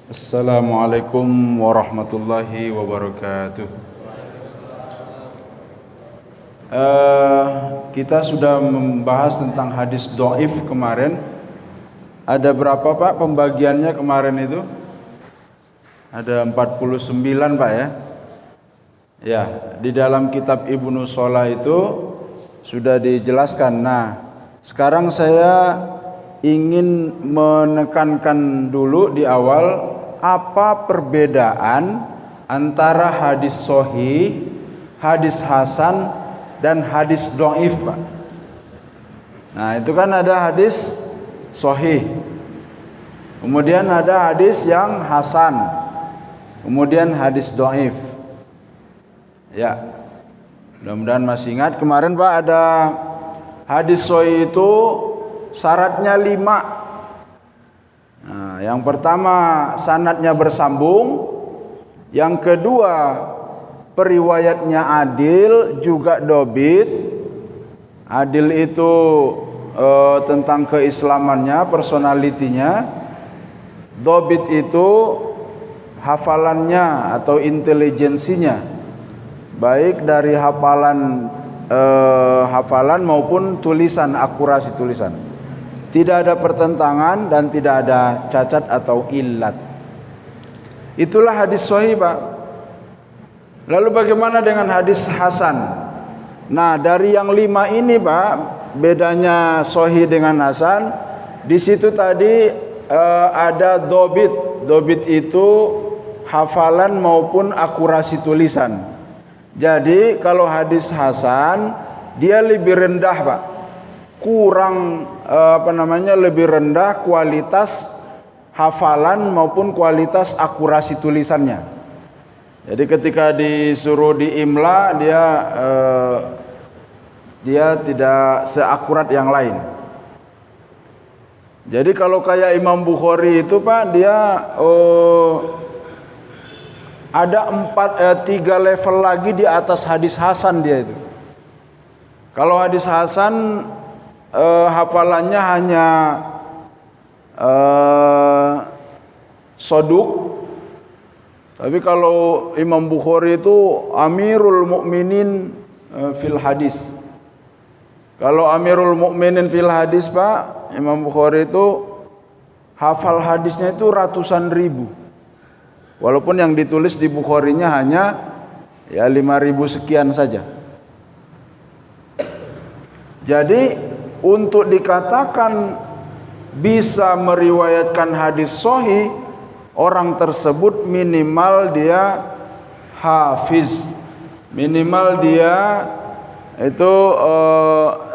Assalamualaikum warahmatullahi wabarakatuh. Kita sudah membahas tentang hadis dhaif kemarin. Ada berapa Pak pembagiannya kemarin itu? Ada 49 Pak ya. Ya, di dalam kitab Ibnu Shalah itu sudah dijelaskan. Nah, sekarang saya ingin menekankan dulu di awal apa perbedaan antara hadis sahih, hadis hasan dan hadis dhaif, Pak. Nah, itu kan ada hadis sahih. Kemudian ada hadis yang hasan. Kemudian hadis dhaif. Ya. Mudah-mudahan masih ingat kemarin Pak ada hadis sahih itu syaratnya 5. Nah, yang pertama sanadnya bersambung, yang kedua periwayatnya adil juga dobit. Adil itu tentang keislamannya, personalitinya. Dobit itu hafalannya atau intelijensinya, baik dari hafalan maupun tulisan, akurasi tulisan. Tidak ada pertentangan dan tidak ada cacat atau illat. Itulah hadis sahih, Pak. Lalu bagaimana dengan hadis hasan? Nah, dari yang 5 ini, Pak, bedanya sahih dengan hasan. Di situ tadi ada dobit. Dobit itu hafalan maupun akurasi tulisan. Jadi kalau hadis hasan dia lebih rendah, Pak. Kurang lebih rendah kualitas hafalan maupun kualitas akurasi tulisannya. Jadi ketika disuruh diimla dia tidak seakurat yang lain. Jadi kalau kayak Imam Bukhari itu Pak, dia ada 3 level lagi di atas hadis hasan dia itu. Kalau hadis hasan hafalannya hanya soduk. Tapi kalau Imam Bukhari itu Amirul Mukminin fil hadis. Kalau Amirul Mukminin fil hadis Pak, Imam Bukhari itu hafal hadisnya itu ratusan ribu. Walaupun yang ditulis di Bukharinya hanya ya 5.000 sekian saja. Jadi untuk dikatakan bisa meriwayatkan hadis sahih, orang tersebut minimal dia hafiz, minimal dia itu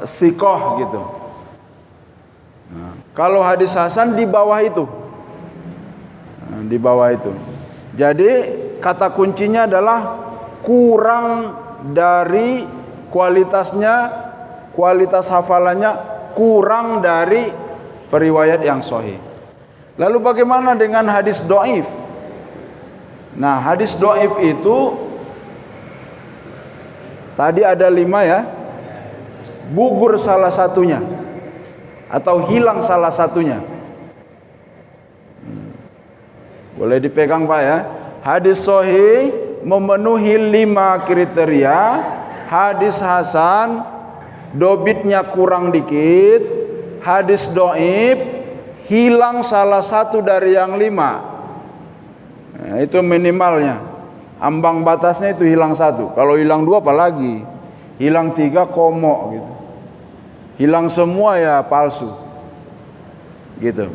sikoh gitu. Nah, kalau hadis hasan di bawah itu, di bawah itu. Jadi kata kuncinya adalah kurang dari kualitasnya. Kualitas hafalannya kurang dari periwayat yang sahih. Lalu bagaimana dengan hadis dhaif? Nah, hadis dhaif itu tadi ada 5 ya. Gugur salah satunya atau hilang salah satunya. Boleh dipegang Pak ya. Hadis sahih memenuhi 5 kriteria. Hadis hasan dobitnya kurang dikit. Hadis dhaif hilang salah satu dari yang 5. Nah, itu minimalnya. Ambang batasnya itu hilang 1. Kalau hilang 2 apalagi? Hilang 3 komok gitu. Hilang semua ya palsu. Gitu.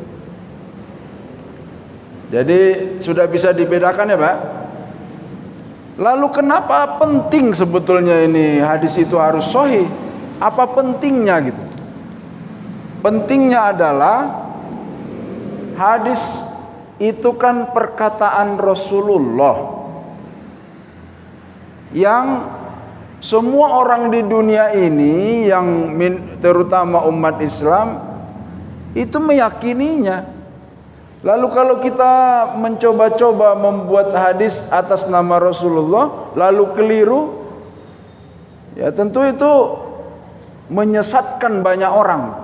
Jadi sudah bisa dibedakan ya, Pak? Lalu kenapa penting sebetulnya ini hadis itu harus sahih? Apa pentingnya gitu? Pentingnya adalah hadis itu kan perkataan Rasulullah yang semua orang di dunia ini yang terutama umat Islam itu meyakininya. Lalu kalau kita mencoba-coba membuat hadis atas nama Rasulullah lalu keliru, ya tentu itu menyesatkan banyak orang.